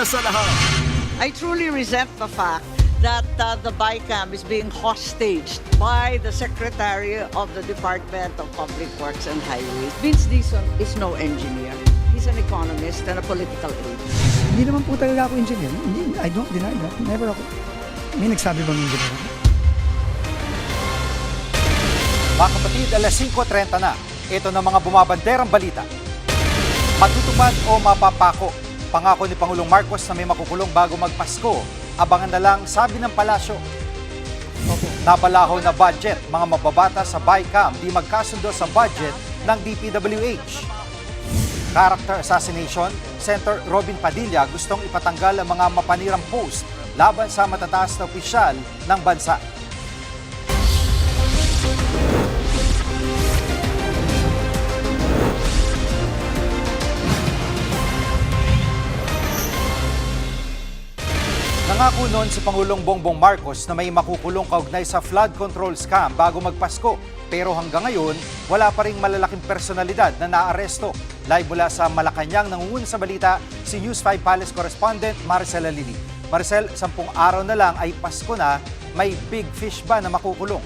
una sa lahat. I truly resent the fact that the BICAM is being hostaged by the Secretary of the Department of Public Works and Highways. Vince Dizon is no engineer. He's an economist and a political aide. Hindi naman po talaga ako engineer. Hindi, I don't deny that. Never ako. May nagsabi bang engineer ako? Mga kapatid, alas 5:30 na. Ito na mga bumabanderang balita. Matutupad o mapapako? Pangako ni Pangulong Marcos na may makukulong bago magpasko. Abangan na lang, sabi ng palasyo. Napalaho na budget, mga mababata sa BICAM di magkasundo sa budget ng DPWH. Character assassination, Senator Robin Padilla gustong ipatanggal ang mga mapanirang post laban sa matataas na opisyal ng bansa. Nangako noon si Pangulong Bongbong Marcos na may makukulong kaugnay sa flood control scam bago magpasko. Pero hanggang ngayon, wala pa ring malalaking personalidad na naaresto. Live mula sa Malacanang, nangunguna sa balita si News 5 Palace correspondent Maricel Alili. Maricel, 10 araw na lang ay Pasko na, may big fish ba na makukulong?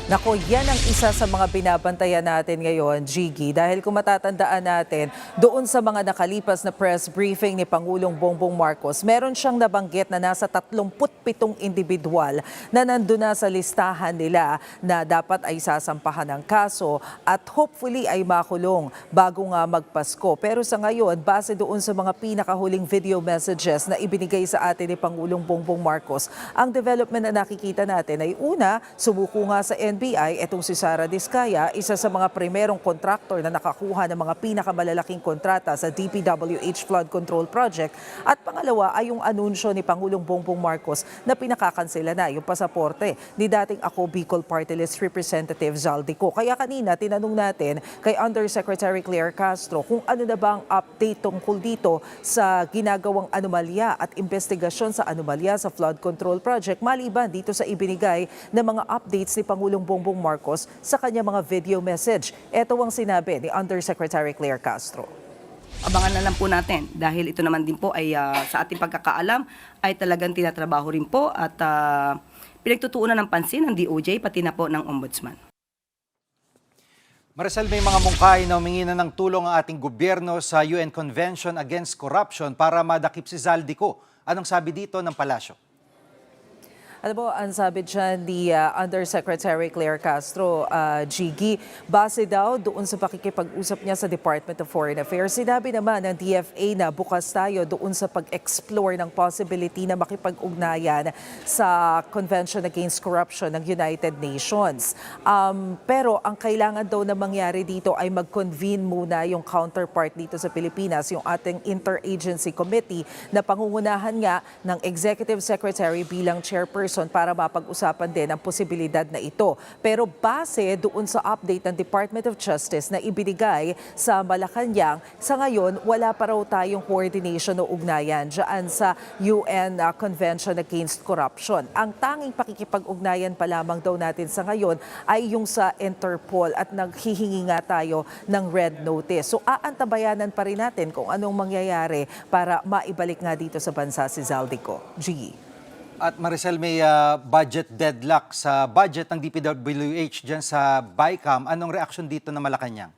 Nako, yan ang isa sa mga binabantayan natin ngayon, Jiggy. Dahil kung matatandaan natin, doon sa mga nakalipas na press briefing ni Pangulong Bongbong Marcos, meron siyang nabanggit na nasa 37 individual na nandun na sa listahan nila na dapat ay sasampahan ng kaso at hopefully ay makulong bago nga magpasko. Pero sa ngayon, base doon sa mga pinakahuling video messages na ibinigay sa atin ni Pangulong Bongbong Marcos, ang development na nakikita natin ay una, sumuko nga sa NBI, itong si Sara Diskaya, isa sa mga primerong kontraktor na nakakuha ng mga pinakamalalaking kontrata sa DPWH Flood Control Project. At pangalawa ay yung anunsyo ni Pangulong Bongbong Marcos na pinakakansela na yung pasaporte ni dating Ako Bicol Party List Representative Zaldico. Kaya kanina tinanong natin kay Undersecretary Claire Castro kung ano na bang update tungkol dito sa ginagawang anomalya at investigasyon sa anomalya sa Flood Control Project maliban dito sa ibinigay na mga updates ni Pangulong Bongbong Marcos sa kanya mga video message. Ito ang sinabi ni Undersecretary Claire Castro. Abangan na lang po natin dahil ito naman din po ay sa ating pagkakaalam ay talagang tinatrabaho rin po at pinagtutuunan ng pansin ng DOJ pati na po ng Ombudsman. Maricel, may mga mungkahi na humingi na ng tulong ang ating gobyerno sa UN Convention Against Corruption para madakip si Zaldico. Anong sabi dito ng palasyo? Alam mo, ang sabi dyan ni Undersecretary Claire Castro, Jiggy, base daw doon sa pakikipag-usap niya sa Department of Foreign Affairs, sinabi naman ng DFA na bukas tayo doon sa pag-explore ng possibility na makipag-ugnayan sa Convention Against Corruption ng United Nations. Pero ang kailangan daw na mangyari dito ay mag-convene muna yung counterpart dito sa Pilipinas, yung ating Interagency Committee na pangungunahan nga ng Executive Secretary bilang chairperson para mapag-usapan din ang posibilidad na ito. Pero base doon sa update ng Department of Justice na ibinigay sa Malacanang, sa ngayon wala pa raw tayong coordination o ugnayan dyan sa UN Convention Against Corruption. Ang tanging pakikipag-ugnayan pa lamang daw natin sa ngayon ay yung sa Interpol at naghihingi nga tayo ng red notice. So aantabayanan pa rin natin kung anong mangyayari para maibalik nga dito sa bansa si Zaldico. G. At Maricel, may budget deadlock sa budget ng DPWH dyan sa BICAM. Anong reaksyon dito na Malacanang?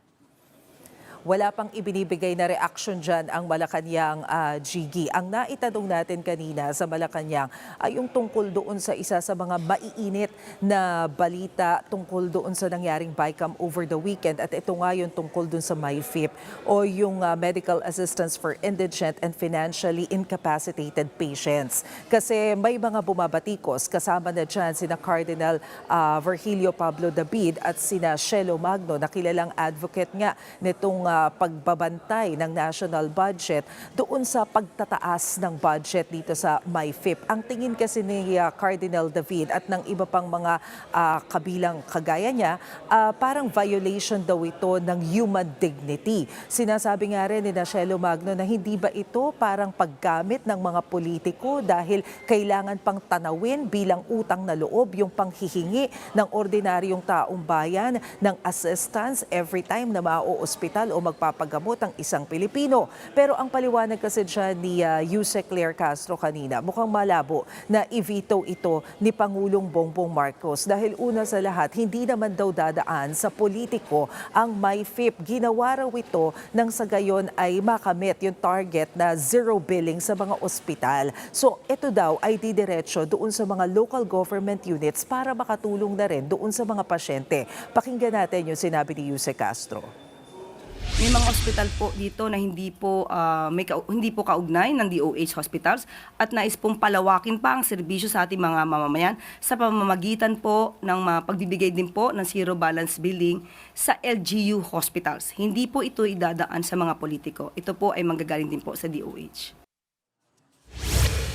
Wala pang ibinibigay na reaksyon dyan ang Malacanang, Jiggy. Ang naitanong natin kanina sa Malacanang ay yung tungkol doon sa isa sa mga maiinit na balita tungkol doon sa nangyaring BICAM over the weekend. At ito nga yung tungkol doon sa MyFIP o yung Medical Assistance for Indigent and Financially Incapacitated Patients. Kasi may mga bumabatikos, kasama na dyan sina Cardinal Virgilio Pablo David at sina Shelo Magno na kilalang advocate nga nitong pagbabantay ng national budget doon sa pagtataas ng budget dito sa MyFIP. Ang tingin kasi ni Cardinal David at ng iba pang mga kabilang kagaya niya, parang violation daw ito ng human dignity. Sinasabi nga rin ni Shelo Magno na hindi ba ito parang paggamit ng mga politiko dahil kailangan pang tanawin bilang utang na loob yung panghihingi ng ordinaryong taong bayan ng assistance every time na mao-ospital o magpapagamot ang isang Pilipino. Pero ang paliwanag kasi dyan ni Yusek Claire Castro kanina, mukhang malabo na i-veto ito ni Pangulong Bongbong Marcos dahil una sa lahat, hindi naman daw dadaan sa politiko ang MyFIP. Ginawa raw ito nang sa gayon ay makamit yung target na zero billing sa mga ospital. So ito daw ay didiretso doon sa mga local government units para makatulong na rin doon sa mga pasyente. Pakinggan natin yung sinabi ni Yusek Castro. May mga ospital po dito na hindi po kaugnay ng DOH hospitals at nais pong palawakin pa ang serbisyo sa ating mga mamamayan sa pamamagitan po ng pagbibigay din po ng zero balance billing sa LGU hospitals. Hindi po ito idadaan sa mga politiko. Ito po ay manggagaling din po sa DOH.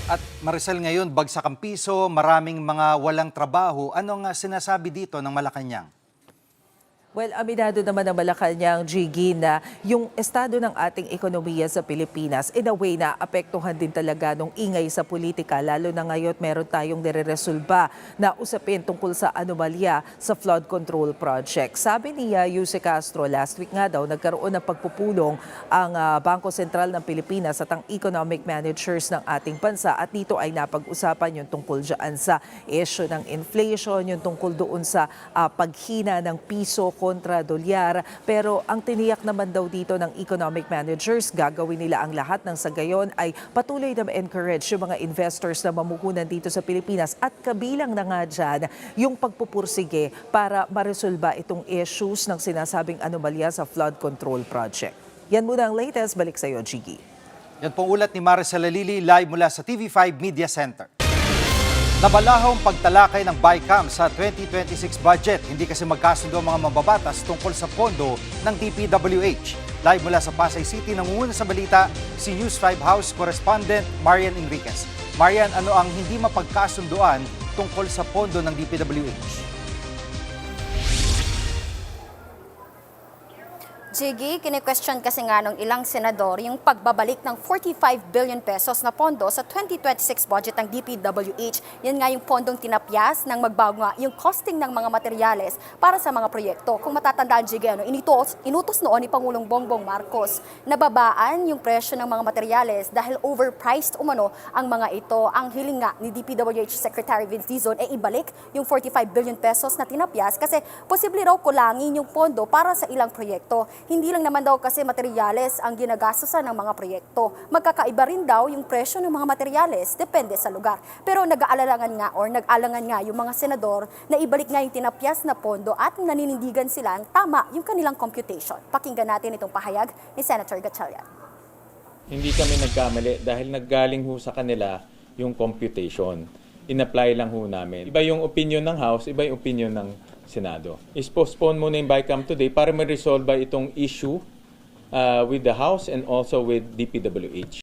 At Maricel, ngayon, bagsak ang piso, maraming mga walang trabaho. Anong sinasabi dito ng Malacanang? Well, aminado naman ng Malacanang, Gigi, na yung estado ng ating ekonomiya sa Pilipinas, in a way na apektuhan din talaga ng ingay sa politika, lalo na ngayon meron tayong nire-resolba na usapin tungkol sa anomalya sa flood control project. Sabi ni Yusek Castro, last week nga daw, nagkaroon ng pagpupulong ang Bangko Sentral ng Pilipinas at ang economic managers ng ating bansa at dito ay napag-usapan yung tungkol dyan sa issue ng inflation, yung tungkol doon sa paghina ng piso kontra dolyar. Pero ang tiniyak naman daw dito ng economic managers, gagawin nila ang lahat ng sa gayon ay patuloy na ma-encourage yung mga investors na mamuhunan dito sa Pilipinas at kabilang na nga dyan yung pagpupursige para maresolba itong issues ng sinasabing anomalya sa flood control project. Yan muna ang latest. Balik sa iyo, Gigi. Yan pong ulat ni Maricel Alili live mula sa TV5 Media Center. Nabalahong pagtalakay ng BICAM sa 2026 budget. Hindi kasi magkasundo ang mga mababatas tungkol sa pondo ng DPWH. Live mula sa Pasay City, nangunguna sa balita si News 5 House correspondent Marian Enriquez. Marian, ano ang hindi mapagkasunduan tungkol sa pondo ng DPWH? Jiggy, kine-question kasi nga ng ilang senador yung pagbabalik ng 45 billion pesos na pondo sa 2026 budget ng DPWH. Yan nga yung pondong tinapyas ng magbago nga yung costing ng mga materyales para sa mga proyekto. Kung matatandaan, Jiggy, inutos noon ni Pangulong Bongbong Marcos na babaan yung presyo ng mga materyales dahil overpriced umano ang mga ito. Ang hiling nga ni DPWH Secretary Vince Dizon ay ibalik yung 45 billion pesos na tinapyas kasi posible raw kulangin yung pondo para sa ilang proyekto. Hindi lang naman daw kasi materyales ang ginagastusan ng mga proyekto. Magkakaiba rin daw yung presyo ng mga materyales, depende sa lugar. Pero nag-aalangan nga yung mga senador na ibalik nga yung tinapyas na pondo at naninindigan silang tama yung kanilang computation. Pakinggan natin itong pahayag ni Senator Gatchalian. Hindi kami nagkamali dahil naggaling ho sa kanila yung computation. In-apply lang ho namin. Iba yung opinion ng House, iba yung opinion ng Senado. Is-postpone muna yung BICAM today para ma-resolve itong issue with the House and also with DPWH.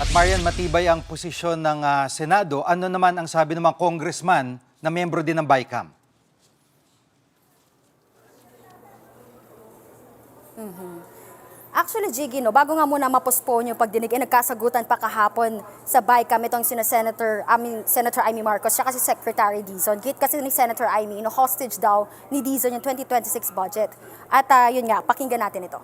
At Marian, matibay ang posisyon ng Senado. Ano naman ang sabi ng mga congressman na miyembro din ng BICAM? Actually, Jiggy, bago nga muna ma-postpone yung pagdinig, nagkasagutan pa kahapon sa BICAM itong Senator Amy Marcos siya kasi Secretary Dizon. Gate kasi ni Senator Amy, hostage daw ni Dizon yung 2026 budget. At yun nga, pakinggan natin ito.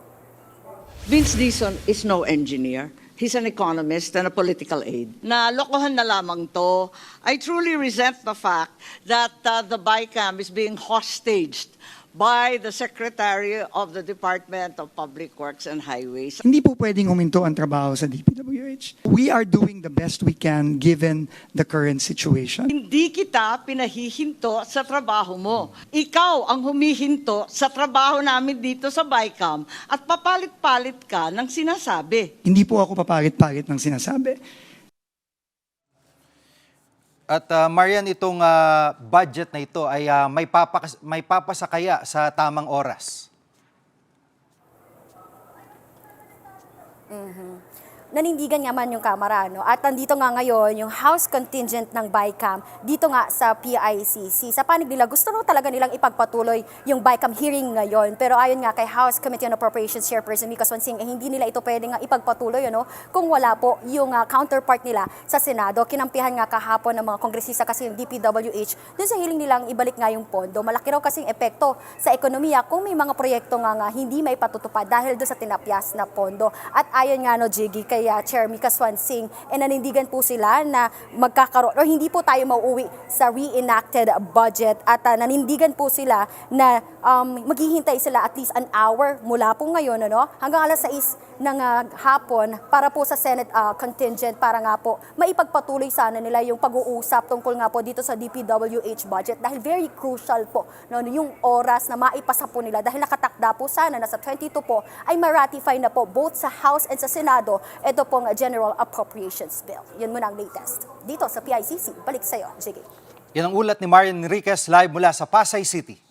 Vince Dizon is no engineer. He's an economist and a political aide. Na lokohan na lamang to. I truly resent the fact that the BICAM is being hostaged by the Secretary of the Department of Public Works and Highways. Hindi po pwedeng huminto ang trabaho sa DPWH. We are doing the best we can given the current situation. Hindi kita pinahihinto sa trabaho mo. Ikaw ang humihinto sa trabaho namin dito sa BICAM at papalit-palit ka ng sinasabi. Hindi po ako papalit-palit ng sinasabi. At Marian, itong budget na ito ay may papasakaya sa tamang oras. nanindigan nga man yung Kamara, no? At nandito nga ngayon yung House contingent ng BICAM dito nga sa PICC. Sa panig nila, gusto talaga nilang ipagpatuloy yung BICAM hearing ngayon. Pero ayon nga kay House Committee on Appropriations Chairperson Mika Swansing, hindi nila ito pwede nga ipagpatuloy, kung wala po yung counterpart nila sa Senado. Kinampihan nga kahapon ng mga kongresista kasi yung DPWH dun sa hiling nilang ibalik nga yung pondo. Malaki raw kasing epekto sa ekonomiya kung may mga proyekto nga hindi may patutupad dahil doon sa tinapyas na pondo. At ayon nga Jiggy, kay Chair Mika Swansing, nanindigan po sila na magkakaroon o hindi po tayo mauuwi sa reenacted budget at nanindigan po sila na maghihintay sila at least an hour mula po ngayon hanggang alas 6 ng hapon para po sa Senate contingent para nga po maipagpatuloy sana nila yung pag-uusap tungkol nga po dito sa DPWH budget dahil very crucial po yung oras na maipasa po nila dahil nakatakda po sana na sa 22 po ay ma-ratify na po both sa House and sa Senado ito pong General Appropriations Bill. Yun muna ang latest. Dito sa PICC, balik sa iyo, Jiggy. Yan ang ulat ni Marian Enriquez live mula sa Pasay City.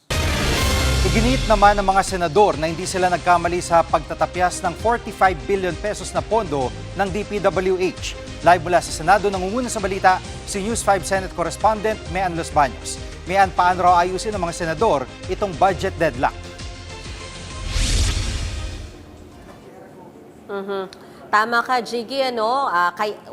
Iginiit naman ng mga senador na hindi sila nagkamali sa pagtatapyas ng 45 billion pesos na pondo ng DPWH. Live mula sa Senado, nangunguna sa balita si News 5 Senate Correspondent Mean Los Baños. Mean, paano raw ayusin ng mga senador itong budget deadlock? Tama ka, Jiggy,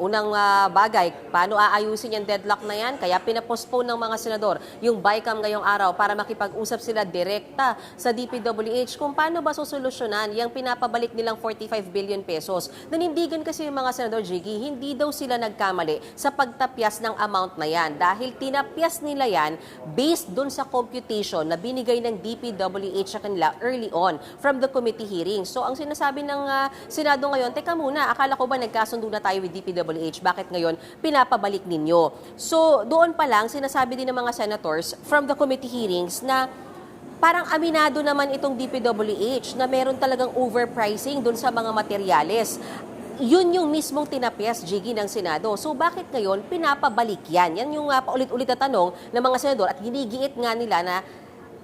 unang bagay, paano aayusin yung deadlock na yan? Kaya pinapostpone ng mga senador yung BICAM ngayong araw para makipag-usap sila direkta sa DPWH kung paano ba susolusyonan yung pinapabalik nilang 45 billion pesos. Nanindigan kasi yung mga senador, Jiggy, hindi daw sila nagkamali sa pagtapyas ng amount na yan dahil tinapyas nila yan based dun sa computation na binigay ng DPWH sa kanila early on from the committee hearing. So ang sinasabi ng Senado ngayon, teka muna, akala ko ba nagkasundo na tayo with DPWH? Bakit ngayon pinapabalik ninyo? So, doon pa lang, sinasabi din ng mga senators from the committee hearings na parang aminado naman itong DPWH na meron talagang overpricing doon sa mga materyales. Yun yung mismong tinapyas, Jiggy, ng Senado. So, bakit ngayon pinapabalik yan? Yan yung paulit-ulit na tanong ng mga senador at ginigiit nga nila na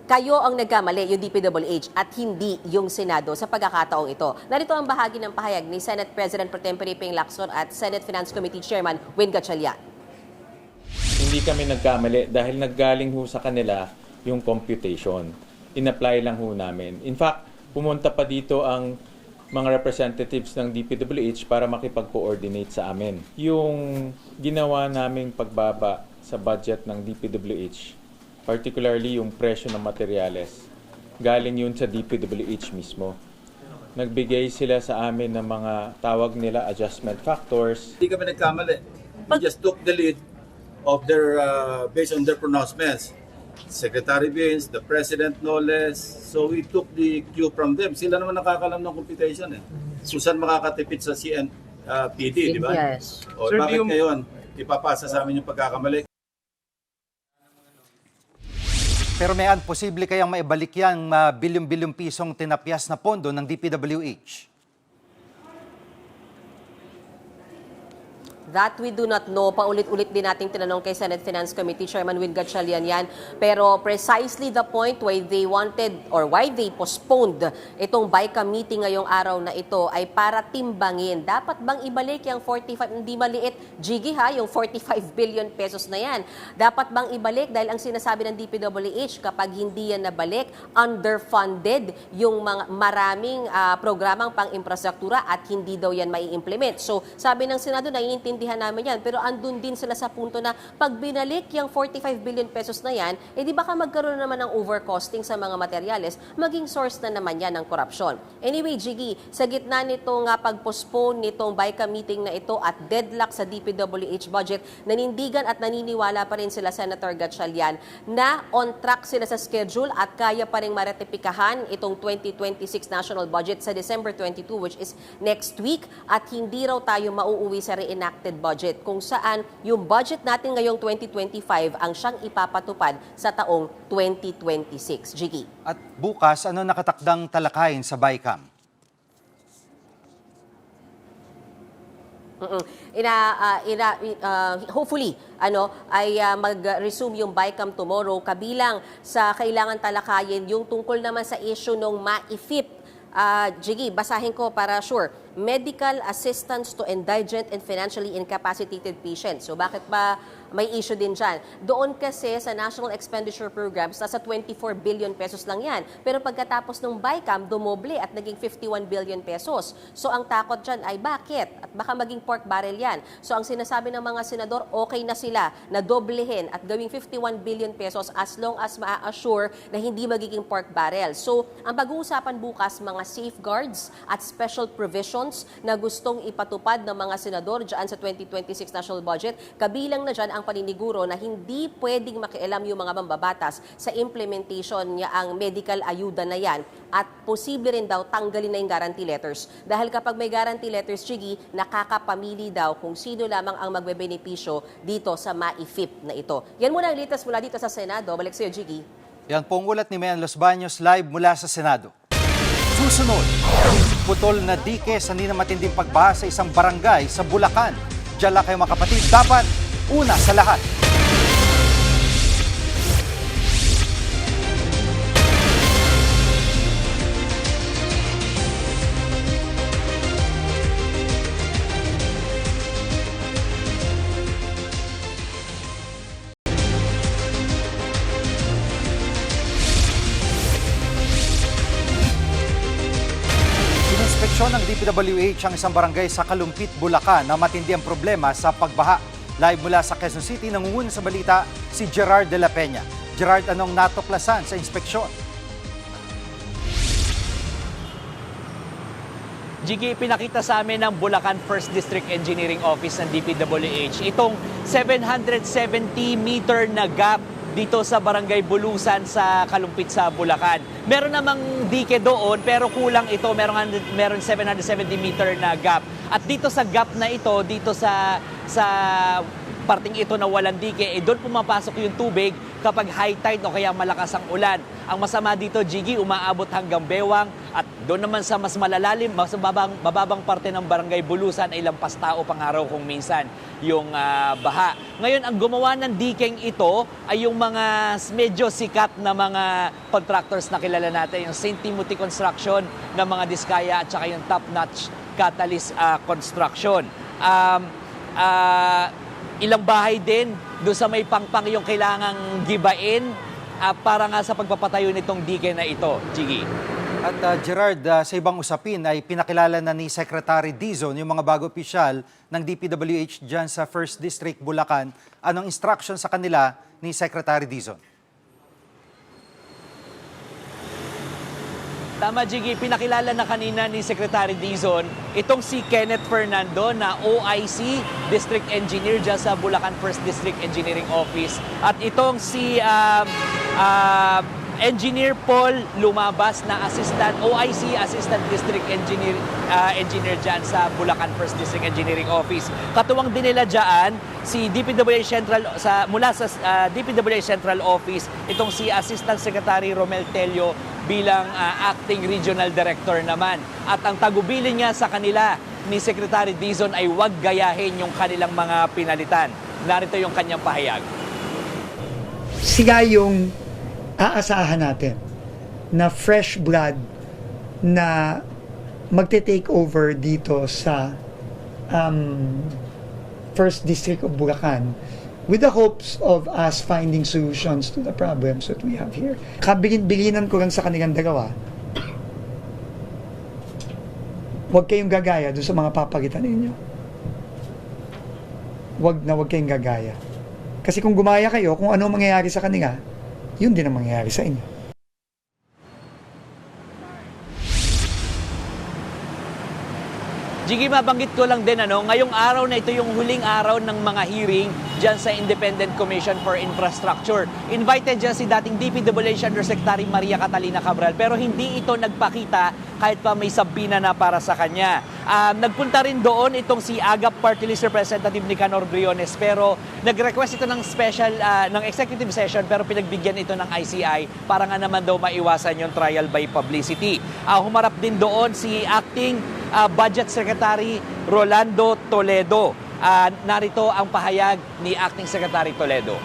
kayo ang nagkamali, yung DPWH, at hindi yung Senado sa pagkakataong ito. Narito ang bahagi ng pahayag ni Senate President Pro Tempore Ping Lacson at Senate Finance Committee Chairman Win Gatchalian. Hindi kami nagkamali dahil naggaling ho sa kanila yung computation. In-apply lang ho namin. In fact, pumunta pa dito ang mga representatives ng DPWH para makipag-coordinate sa amin. Yung ginawa naming pagbaba sa budget ng DPWH, particularly yung presyo ng materyales, galing yun sa DPWH mismo. Nagbigay sila sa amin ng mga tawag nila adjustment factors. Hindi kami nagkamali. We just took the lead of their, based on their pronouncements. Secretary Vince, the President no less. So we took the cue from them. Sila naman nakakalam ng computation So saan makakatipid sa CNPD, di ba? Yes. O Sir, bakit ngayon ipapasa sa amin yung pagkakamali? Pero Mean, posible kayang maibalik yang bilyong-bilyong pisong tinapyas na pondo ng DPWH? That we do not know. Paulit-ulit din nating tinanong kay Senate Finance Committee Chairman Win Gatchalian yan. Pero precisely the point why they wanted or why they postponed itong BICAM meeting ngayong araw na ito ay para timbangin. Dapat bang ibalik yung 45, hindi maliit, Jiggy yung 45 billion pesos na yan. Dapat bang ibalik dahil ang sinasabi ng DPWH kapag hindi yan nabalik, underfunded yung mga maraming programang pang-infrastruktura at hindi daw yan mai-implement. So sabi ng Senado, naiintindihan namin yan. Pero andun din sila sa punto na pag binalik yung 45 billion pesos na yan, di baka magkaroon naman ng overcosting sa mga materyales, maging source na naman yan ng korupsyon. Anyway, Jiggy, sa gitna nitong pag-postpone nitong BICAM meeting na ito at deadlock sa DPWH budget, nanindigan at naniniwala pa rin sila Senator Gatchalian na on track sila sa schedule at kaya pa rin maratipikahan itong 2026 national budget sa December 22, which is next week, at hindi raw tayo mauuwi sa reenacted budget kung saan yung budget natin ngayong 2025 ang siyang ipapatupad sa taong 2026. Jiggy. At bukas, ano nakatakdang talakayin sa BICAM? Hopefully ay mag-resume yung BICAM tomorrow, kabilang sa kailangan talakayin yung tungkol naman sa issue ng MAIFIP. Jiggy, basahin ko para sure. medical assistance to indigent and financially incapacitated patients. So bakit ba may issue din dyan? Doon kasi sa National Expenditure Programs, nasa 24 billion pesos lang yan. Pero pagkatapos ng BICAM, dumoble at naging 51 billion pesos. So ang takot dyan ay bakit? At baka maging pork barrel yan. So ang sinasabi ng mga senador, okay na sila na doblehin at gawing 51 billion pesos as long as ma-assure na hindi magiging pork barrel. So ang pag-uusapan bukas, mga safeguards at special provisions na gustong ipatupad ng mga senador dyan sa 2026 national budget. Kabilang na dyan ang paniniguro na hindi pwedeng makialam yung mga mambabatas sa implementation niya ang medical ayuda na yan at posible rin daw tanggalin na yung guarantee letters. Dahil kapag may guarantee letters, Chigi, nakakapamili daw kung sino lamang ang magbebenepisyo dito sa MAIFIP na ito. Yan muna ang latest mula dito sa Senado. Balik sa'yo, Chigi. Yan pong ulat ni Mayan Los Baños live mula sa Senado. Susunod, putol na dike sa nina matinding pagbaha sa isang barangay sa Bulacan. Diyan lang kayo mga kapatid, dapat una sa lahat. Inspeksyon ng DPWH ang isang barangay sa Kalumpit, Bulacan na matindi ang problema sa pagbaha. Live mula sa Quezon City, nangunguna sa balita si Gerard de la Peña. Gerard, anong natuklasan sa inspeksyon? Jiggy, pinakita sa amin ng Bulacan 1st District Engineering Office ng DPWH itong 770-meter na gap dito sa Barangay Bulusan sa Kalumpit sa Bulacan. Meron namang dike doon pero kulang ito, meron 770-meter na gap. At dito sa gap na ito, dito sa parting ito na walang dike, doon pumapasok yung tubig kapag high tide o kaya malakas ang ulan. Ang masama dito, Jiggy, umaabot hanggang Bewang at doon naman sa mas malalalim, mas bababang parte ng Barangay Bulusan ay lampas tao pang araw kung minsan yung baha. Ngayon, ang gumawa ng dikeng ito ay yung mga medyo sikat na mga contractors na kilala natin, yung St. Timothy Construction na mga Diskaya at saka yung Top Notch Catalyst Construction. Ilang bahay din doon sa may pangpang yung kailangang gibain para nga sa pagpapatayo nitong dike na ito, Jiggy. At Gerard, sa ibang usapin ay pinakilala na ni Secretary Dizon yung mga bago opisyal ng DPWH dyan sa 1st District, Bulacan. Anong instruction sa kanila ni Secretary Dizon? Tama, Jiggy, pinakilala na kanina ni Secretary Dizon itong si Kenneth Fernando na OIC District Engineer dyan sa Bulacan 1st District Engineering Office. At itong si Engineer Paul Lumabas na OIC Assistant District Engineer dyan sa Bulacan 1st District Engineering Office. Katuwang din nila dyan si DPWH mula sa DPWH Central Office itong si Assistant Secretary Romel Tello bilang Acting Regional Director naman. At ang tagubilin niya sa kanila ni Secretary Dizon ay huwag gayahin yung kanilang mga pinalitan. Narito yung kanyang pahayag. Sila yung aasahan natin na fresh blood na magte-take over dito sa 1st District of Bulacan with the hopes of us finding solutions to the problems that we have here. Kabilin-bilinan ko lang sa kanilang dalawa, huwag kayong gagaya doon sa mga papalitan ninyo. Huwag kayong gagaya. Kasi kung gumaya kayo, kung ano mangyayari sa kanila, yun din ang mangyayari sa inyo. Jiggy, mabanggit ko lang din, ngayong araw na ito yung huling araw ng mga hearing dyan sa Independent Commission for Infrastructure. Invited dyan si dating DPWH Undersecretary Maria Catalina Cabral pero hindi ito nagpakita kahit pa may sabina na para sa kanya. Nagpunta rin doon itong si AGAP Party List Representative Nicanor Briones pero nag-request ito ng ng executive session pero pinagbigyan ito ng ICI para nga naman daw maiwasan yung trial by publicity. Humarap din doon si Acting Budget Secretary Rolando Toledo. Narito ang pahayag ni Acting Secretary Toledo.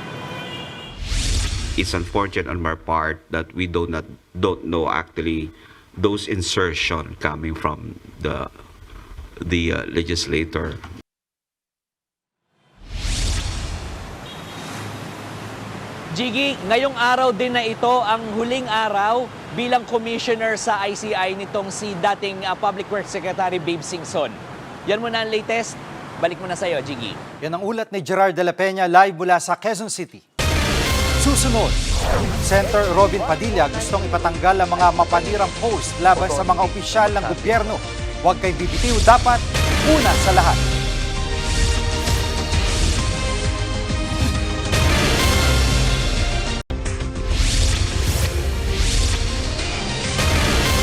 It's unfortunate on my part that we don't know actually those insertion coming from the the legislator. Jiggy, ngayong araw din na ito ang huling araw bilang commissioner sa ICI nitong si dating Public Works Secretary Babe Singson. Yan muna ang latest. Balik mo na sa'yo, Jiggy. Yan ang ulat ni Gerard de la Peña live mula sa Quezon City. Susunod, Senator Robin Padilla gustong ipatanggal ang mga mapanirang post laban sa mga opisyal ng gobyerno. Huwag kay bibitiw, dapat una sa lahat.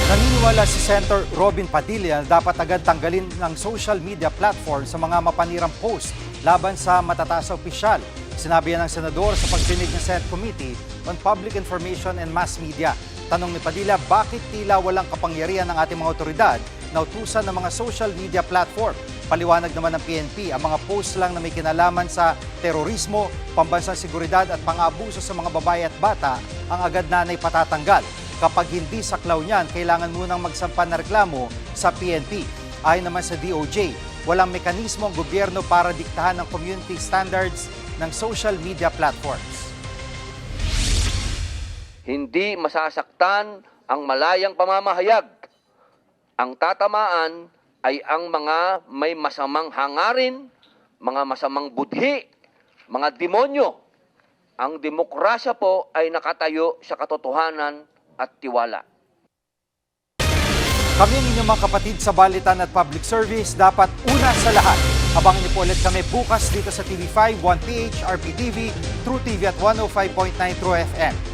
Naniniwala si Senator Robin Padilla na dapat agad tanggalin ng social media platform sa mga mapanirang post laban sa matataas na opisyal. Sinabi yan ng senador sa pagdinig ng Senate Committee on Public Information and Mass Media. Tanong ni Padilla, bakit tila walang kapangyarihan ng ating mga otoridad na utusan ng mga social media platform? Paliwanag naman ng PNP, ang mga post lang na may kinalaman sa terorismo, pambansang seguridad at pang-abuso sa mga babae at bata ang agad na ipatatanggal. Kapag hindi saklaw niyan, kailangan munang magsampa na reklamo sa PNP. Ayon naman sa DOJ, walang mekanismo ang gobyerno para diktahan ng community standards ng social media platforms. Hindi masasaktan ang malayang pamamahayag. Ang tatamaan ay ang mga may masamang hangarin, mga masamang budhi, mga demonyo. Ang demokrasya po ay nakatayo sa katotohanan at tiwala. Kami ang inyong mga kapatid sa Balitan at Public Service, dapat una sa lahat. Abangan niyo po ulit kami bukas dito sa TV5, 1PH, RPTV, True TV at 105.9 True FM.